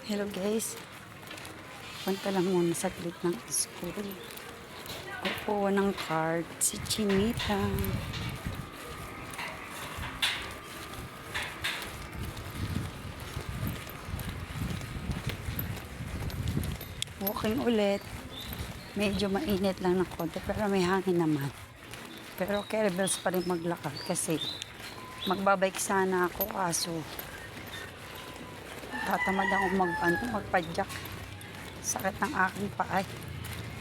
Hello guys, punta lang muna saglit ng school. Kukuha ng card si Chinita. Walking ulit. Medyo mainit lang ng konti pero may hangin naman. Pero kettlebells pa rin maglakad kasi magbabike sana ako kaso tatamad ako magpadyak. Sakit ng aking paa.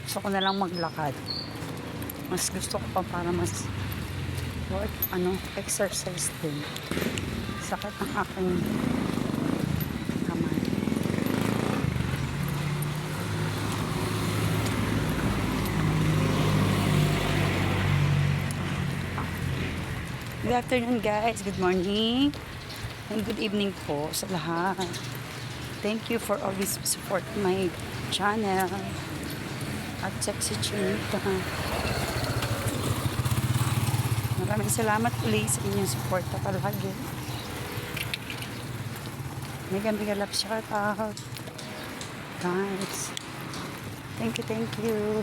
Gusto ko na lang maglakad. Mas gusto ko pa para mas exercise din. Sakit ng aking kamay. Good afternoon guys, good morning, and good evening po sa lahat. Thank you for always support my channel at Sexy Chinita. Maraming salamat ulit sa inyong suporta palagi. Mega love shout out guys. Thank you.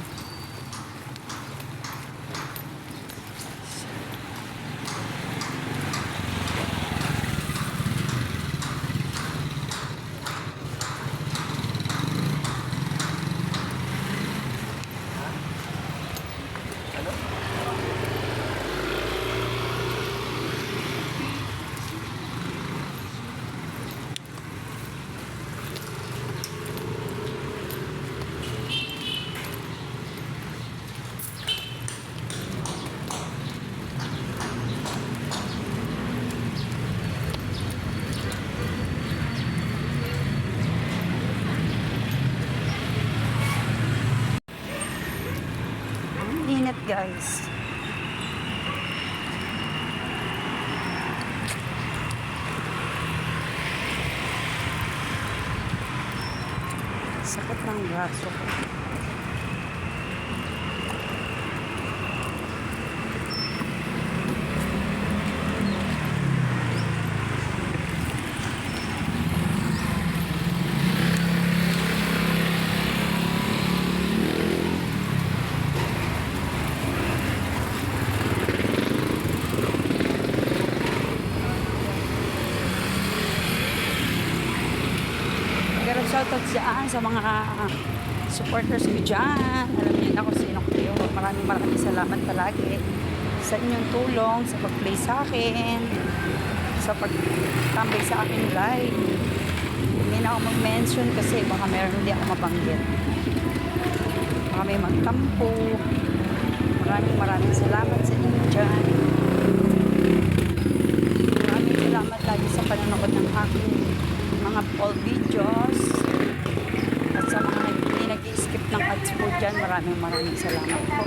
Init guys. Sakit ng braso ko. Pero shoutout dyan sa mga supporters ko dyan. Alam niyo na kung sino kayo. Maraming salamat palagi sa inyong tulong, sa pag-play sa akin, sa pag-tambay sa akin live. Hindi na ako mag-mention kasi baka meron hindi ako mabanggit. Baka may magtampo. Maraming salamat sa inyo dyan. Maraming salamat lagi sa panonood ng aking mga poll videos at sa mga hindi nag-i-skip ng ads po dyan, maraming salamat po.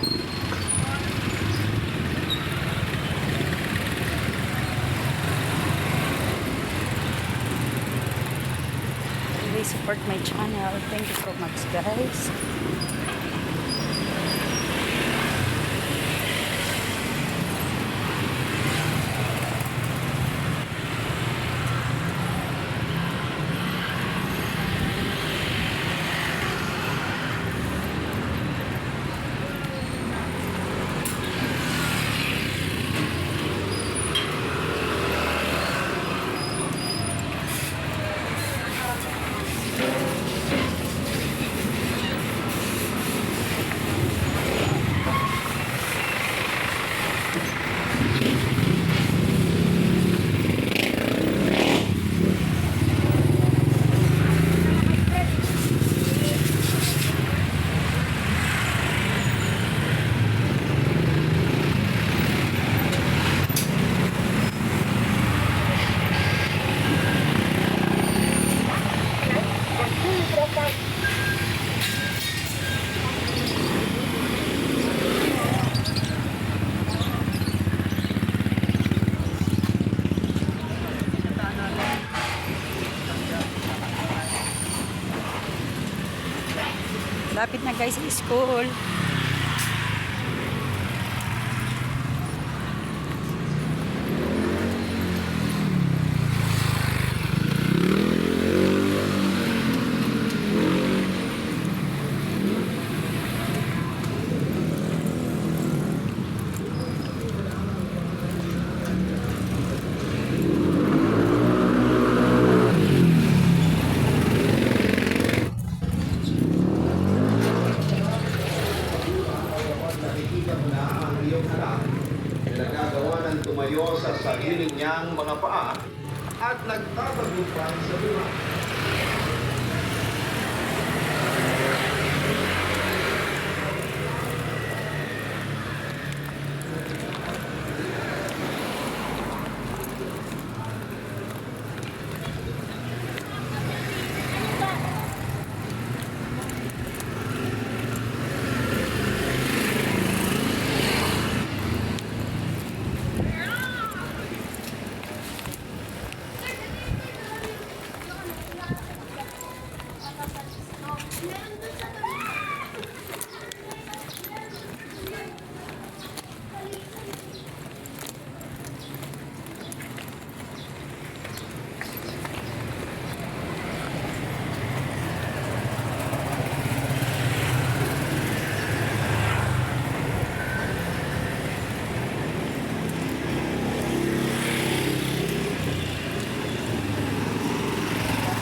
Please support my channel. Thank you so much guys. Lapit na guys sa school.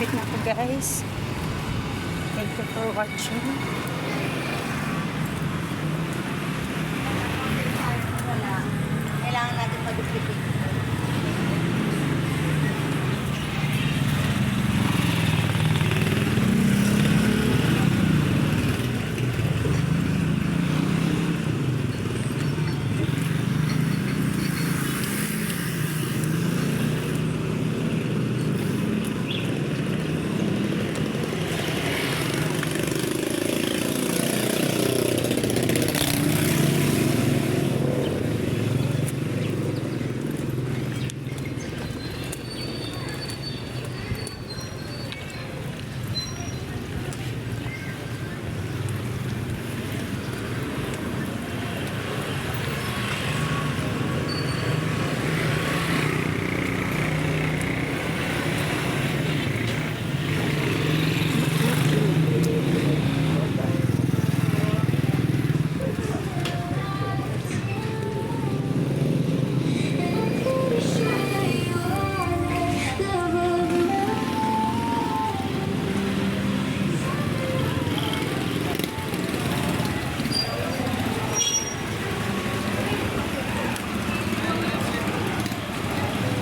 malapit na ako guys. Thank you for watching. Kailangan natin mag-duplicate.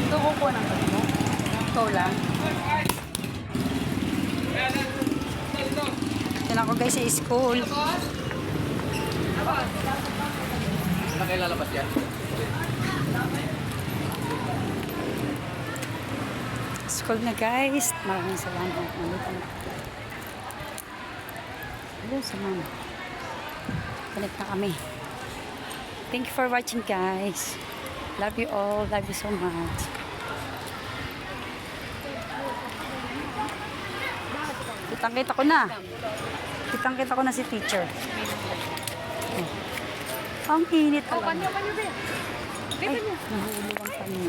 Ito ko ng mo. Ito lang. Ito na ako guys sa school. Saan kayo lalabas yan? School na guys. Maraming salamat. Nandito na. Hello sa mama. Balik na kami. Thank you for watching guys. Love you all. Love you so much. Kitang-kita ko na. Kitang-kita ko na si teacher. Ang init pala. Ay, nahulog ang panyo.